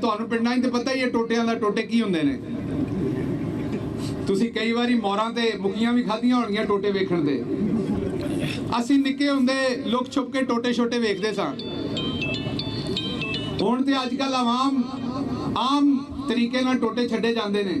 ਤੁਹਾਨੂੰ ਪਿੰਡਾਂ 'ਚ ਪਤਾ ਹੀ ਹੈ ਟੋਟਿਆਂ ਦਾ ਟੋਟੇ ਕੀ ਹੁੰਦੇ ਨੇ। ਤੁਸੀਂ ਕਈ ਵਾਰੀ ਮੋਰਾਂ ਤੇ ਮੁਕੀਆਂ ਵੀ ਖਾਧੀਆਂ ਹੋਣਗੀਆਂ ਟੋਟੇ ਵੇਖਣ ਦੇ। ਅਸੀਂ ਨਿੱਕੇ ਹੁੰਦੇ ਲੁਕ ਛੁਪ ਕੇ ਟੋਟੇ ਛੋਟੇ ਵੇਖਦੇ ਸਾਂ। ਹੁਣ ਤੇ ਅੱਜ ਕੱਲ ਆਮ ਤਰੀਕੇ ਨਾਲ ਟੋਟੇ ਛੱਡੇ ਜਾਂਦੇ ਨੇ।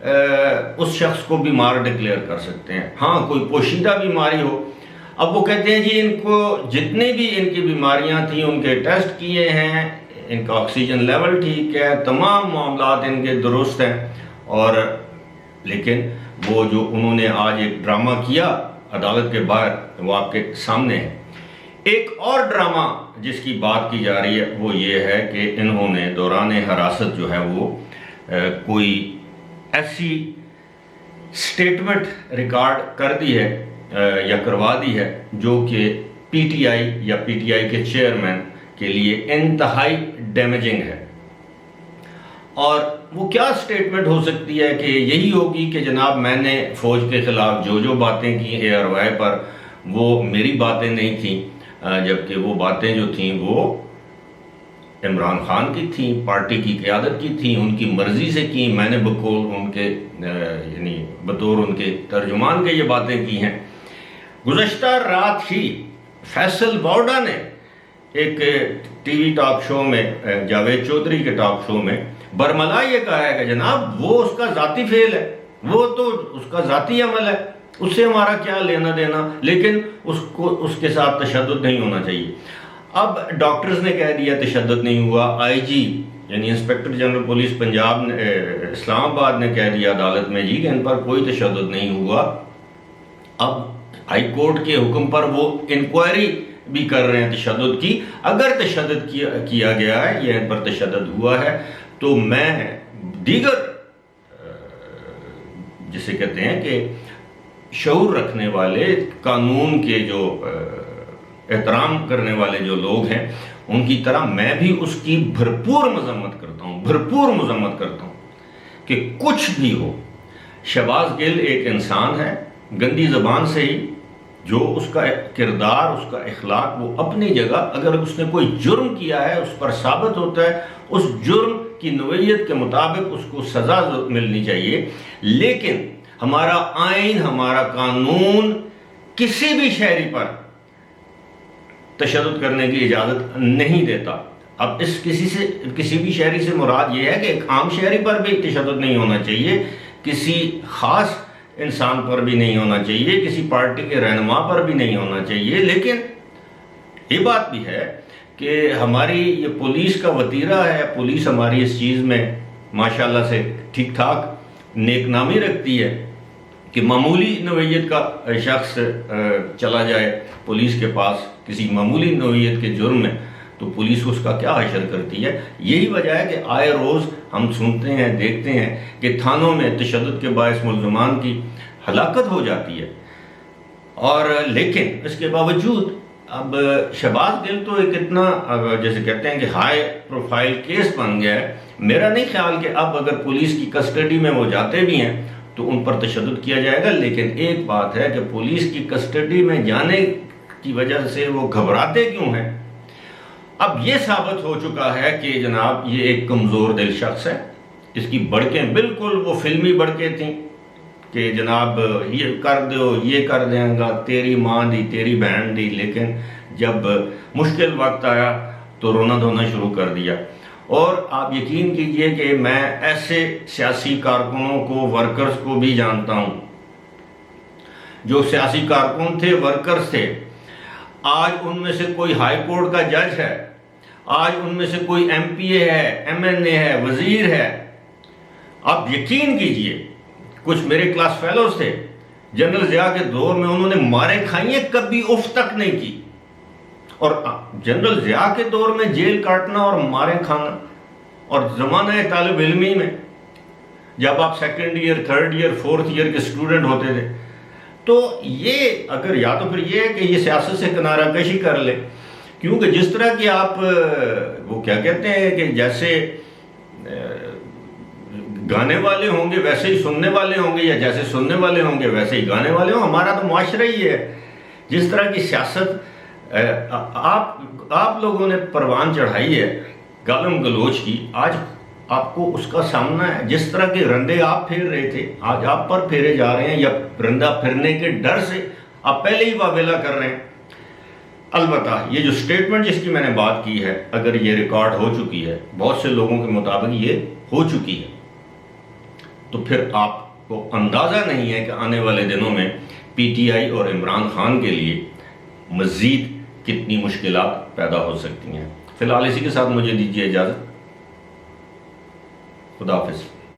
اس شخص کو بیمار ڈکلیئر کر سکتے ہیں. ہاں کوئی پوشیدہ بیماری ہو. اب وہ کہتے ہیں جی ان کو جتنے بھی ان کی بیماریاں تھیں ان کے ٹیسٹ کیے ہیں, ان کا آکسیجن لیول ٹھیک ہے, تمام معاملات ان کے درست ہیں, اور لیکن وہ جو انہوں نے آج ایک ڈرامہ کیا عدالت کے باہر وہ آپ کے سامنے ہے. ایک اور ڈرامہ جس کی بات کی جا رہی ہے وہ یہ ہے کہ انہوں نے دوران حراست جو ہے وہ کوئی ایسی سٹیٹمنٹ ریکارڈ کر دی ہے یا کروا دی ہے جو کہ پی ٹی آئی یا پی ٹی آئی کے چیئرمین کے لیے انتہائی ڈیمیجنگ ہے. اور وہ کیا سٹیٹمنٹ ہو سکتی ہے کہ یہی ہوگی کہ جناب میں نے فوج کے خلاف جو باتیں کی اے آر وائی پر وہ میری باتیں نہیں تھیں, جبکہ وہ باتیں جو تھیں وہ عمران خان کی تھیں, پارٹی کی قیادت کی تھیں, ان کی مرضی سے کی, میں نے بقول ان کے یعنی بطور ان کے ترجمان کے یہ باتیں کی ہیں. گزشتہ رات ہی فیصل باوڈا نے ایک ٹی وی ٹاک شو میں, جاوید چودھری کے ٹاک شو میں برملا یہ کہا ہے کہ جناب وہ اس کا ذاتی فعل ہے, وہ تو اس کا ذاتی عمل ہے, اس سے ہمارا کیا لینا دینا, لیکن اس کے ساتھ تشدد نہیں ہونا چاہیے. اب ڈاکٹرز نے کہہ دیا تشدد نہیں ہوا, آئی جی یعنی انسپیکٹر جنرل پولیس پنجاب نے اسلام آباد نے کہہ دیا عدالت میں جی کہ ان پر کوئی تشدد نہیں ہوا. اب ہائی کورٹ کے حکم پر وہ انکوائری بھی کر رہے ہیں تشدد کی. اگر تشدد کیا گیا ہے یا ان پر تشدد ہوا ہے تو میں دیگر جسے کہتے ہیں کہ شعور رکھنے والے, قانون کے جو احترام کرنے والے جو لوگ ہیں ان کی طرح میں بھی اس کی بھرپور مذمت کرتا ہوں کہ کچھ بھی ہو. شہباز گل ایک انسان ہے, گندی زبان سے ہی جو اس کا کردار, اس کا اخلاق وہ اپنی جگہ, اگر اس نے کوئی جرم کیا ہے اس پر ثابت ہوتا ہے, اس جرم کی نوعیت کے مطابق اس کو سزا ملنی چاہیے. لیکن ہمارا آئین, ہمارا قانون کسی بھی شہری پر تشدد کرنے کی اجازت نہیں دیتا. اب اس کسی بھی شہری سے مراد یہ ہے کہ ایک عام شہری پر بھی تشدد نہیں ہونا چاہیے, کسی خاص انسان پر بھی نہیں ہونا چاہیے, کسی پارٹی کے رہنما پر بھی نہیں ہونا چاہیے. لیکن یہ بات بھی ہے کہ ہماری یہ پولیس کا وتیرہ ہے, پولیس ہماری اس چیز میں ماشاءاللہ سے ٹھیک ٹھاک نیک نامی رکھتی ہے کہ معمولی نوعیت کا شخص چلا جائے پولیس کے پاس کسی معمولی نوعیت کے جرم میں تو پولیس اس کا کیا حشر کرتی ہے. یہی وجہ ہے کہ آئے روز ہم سنتے ہیں, دیکھتے ہیں کہ تھانوں میں تشدد کے باعث ملزمان کی ہلاکت ہو جاتی ہے. اور لیکن اس کے باوجود اب شہباز گل تو ایک اتنا جیسے کہتے ہیں کہ ہائی پروفائل کیس بن گیا ہے. میرا نہیں خیال کہ اب اگر پولیس کی کسٹڈی میں وہ جاتے بھی ہیں تو ان پر تشدد کیا جائے گا. لیکن ایک بات ہے کہ پولیس کی کسٹڈی میں جانے کی وجہ سے وہ گھبراتے کیوں ہیں. اب یہ ثابت ہو چکا ہے کہ جناب یہ ایک کمزور دل شخص ہے. اس کی بڑکیں بالکل وہ فلمی بڑکیں تھیں کہ جناب یہ کر دو, یہ کر دیں گا, تیری ماں دی, تیری بہن دی. لیکن جب مشکل وقت آیا تو رونا دھونا شروع کر دیا. اور آپ یقین کیجئے کہ میں ایسے سیاسی کارکنوں کو, ورکرز کو بھی جانتا ہوں جو سیاسی کارکن تھے, ورکرز تھے. آج ان میں سے کوئی ہائی کورٹ کا جج ہے, آج ان میں سے کوئی ایم پی اے ہے, ایم این اے ہے, وزیر ہے. آپ یقین کیجئے کچھ میرے کلاس فیلوز تھے, جنرل ضیاء کے دور میں انہوں نے مارے کھائی ہیں, کبھی اف تک نہیں کی. اور جنرل ضیاء کے دور میں جیل کاٹنا اور مارے کھانا, اور زمانہ طالب علمی میں جب آپ second year, third year, fourth year کے اسٹوڈنٹ ہوتے تھے, تو یہ اگر یا تو پھر یہ ہے کہ یہ سیاست سے کنارہ کشی کر لے. کیونکہ جس طرح کی آپ وہ کیا کہتے ہیں کہ جیسے گانے والے ہوں گے ویسے ہی سننے والے ہوں گے, یا جیسے سننے والے ہوں گے ویسے ہی گانے والے ہوں. ہمارا تو معاشرہ ہی ہے. جس طرح کی سیاست آپ لوگوں نے پروان چڑھائی ہے گالم گلوچ کی, آج آپ کو اس کا سامنا ہے. جس طرح کے رندے آپ پھیر رہے تھے آج آپ پر پھیرے جا رہے ہیں, یا رندہ پھرنے کے ڈر سے آپ پہلے ہی واویلا کر رہے ہیں. البتہ یہ جو سٹیٹمنٹ جس کی میں نے بات کی ہے, اگر یہ ریکارڈ ہو چکی ہے, بہت سے لوگوں کے مطابق یہ ہو چکی ہے, تو پھر آپ کو اندازہ نہیں ہے کہ آنے والے دنوں میں پی ٹی آئی اور عمران خان کے لیے مزید کتنی مشکلات پیدا ہو سکتی ہیں۔ فی الحال اسی کے ساتھ مجھے دیجیے اجازت، خدا حافظ۔